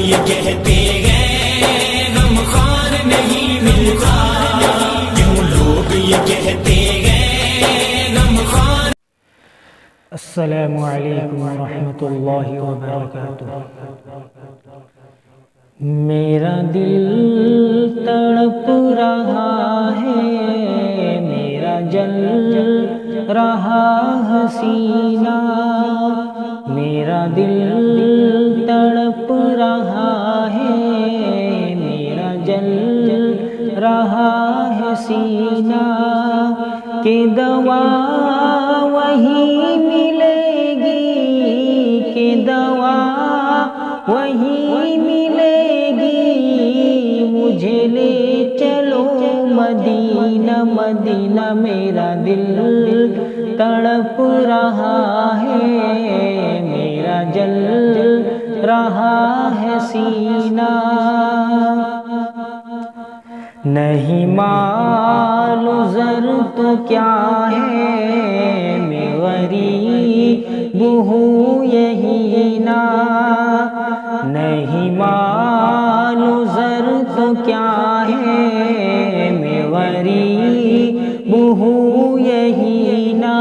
یہ کہتے ہیں غمخوار نہیں ملتا، کیوں لوگ یہ کہتے ہیں غمخوار۔ السلام علیکم ورحمۃ اللہ وبرکاتہ۔ میرا دل تڑپ رہا ہے، میرا جل رہا ہے سینہ، میرا دل تڑپ رہا ہے، میرا جل رہا ہے سینہ، کہ دوا وہی ملے گی، کہ دوا وہی ملے گی، مجھے لے چلو مدینہ مدینہ، میرا دل تڑپ رہا ہے، میرا جل رہا ہے سینہ۔ نہیں مال و زر تو کیا ہے، میں غریب ہوں یہی نا، نہیں مال و زر تو کیا ہے، میں غریب ہوں یہی نا،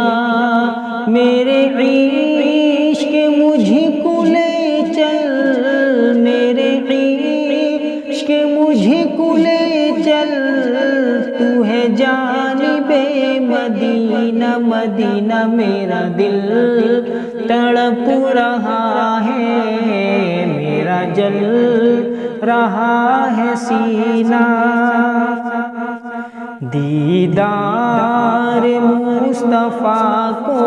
میرے عشق مجھ کو لے چل، میرے عشق مجھ کو لے چل، تو ہے جانب مدینہ مدینہ، میرا دل تڑپ رہا ہے، میرا جل رہا ہے سینہ۔ دیدار مصطفیٰ کو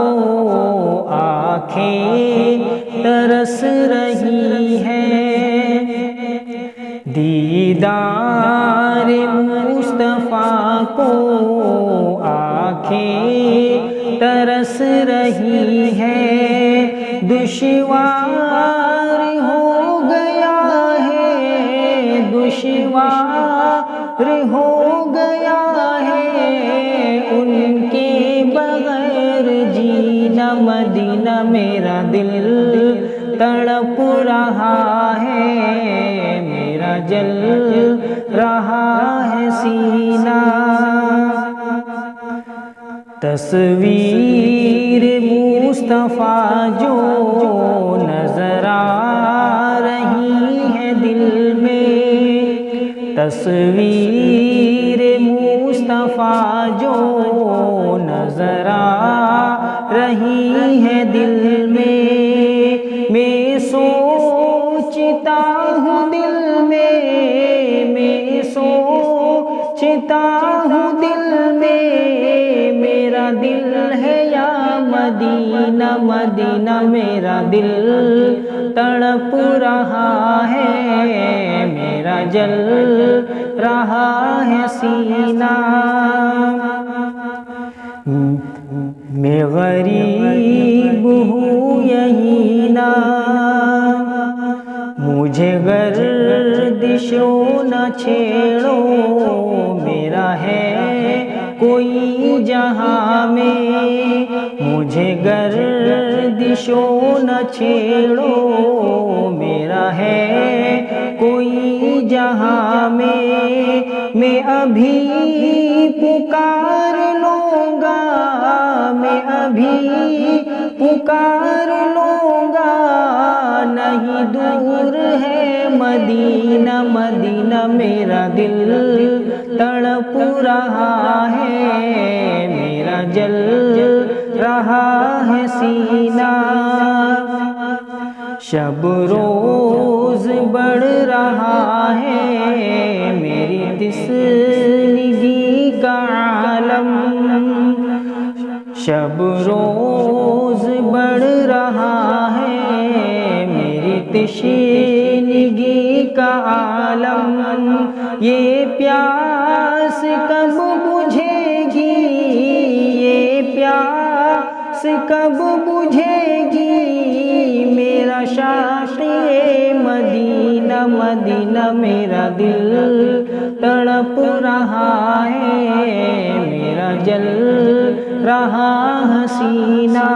آنکھیں ترس رہی ہیں، دیدار مصطفیٰ کو آنکھیں ترس رہی ہیں، دشوار ہو گیا ہے، دشوار ہو گیا ہے، ان کے بغیر جینا مدینہ، میرا دل تڑپ رہا ہے، میرا جل رہا ہے سینہ۔ تصویر مصطفیٰ جو نظر آ رہی ہے دل میں، تصویر مصطفیٰ جو نظر آ رہی ہے دل میں، میں سوچتا ہوں دل میں سوچتا ہوں دل میں، میرا دل ہے یا مدینہ مدینہ، میرا دل تڑپ رہا ہے، میرا جل رہا ہے سینہ۔ میں غریب ہوں یہی نا، مجھے گردشوں نہ چھیڑو، میرا ہے کوئی جہاں میں، مجھے گردشوں نہ چھیڑو، میرا ہے کوئی جہاں میں ابھی پکار لوں گا، میں ابھی پکار لوں گا، نہیں دور ہے مدینہ مدینہ، میرا دل تڑپ رہا ہے، میرا جل رہا ہے سینہ۔ شب روز بڑھ رہا ہے میری تشنگی کا عالم، شب روز بڑھ رہا ہے میری تشنگی کا عالم، یہ پیاس کب بجھے گی، یہ پیاس کب بجھے گی، میرا شاقِ مدینہ مدینہ، میرا دل تڑپ رہا ہے، میرا جل رہا ہے سینہ۔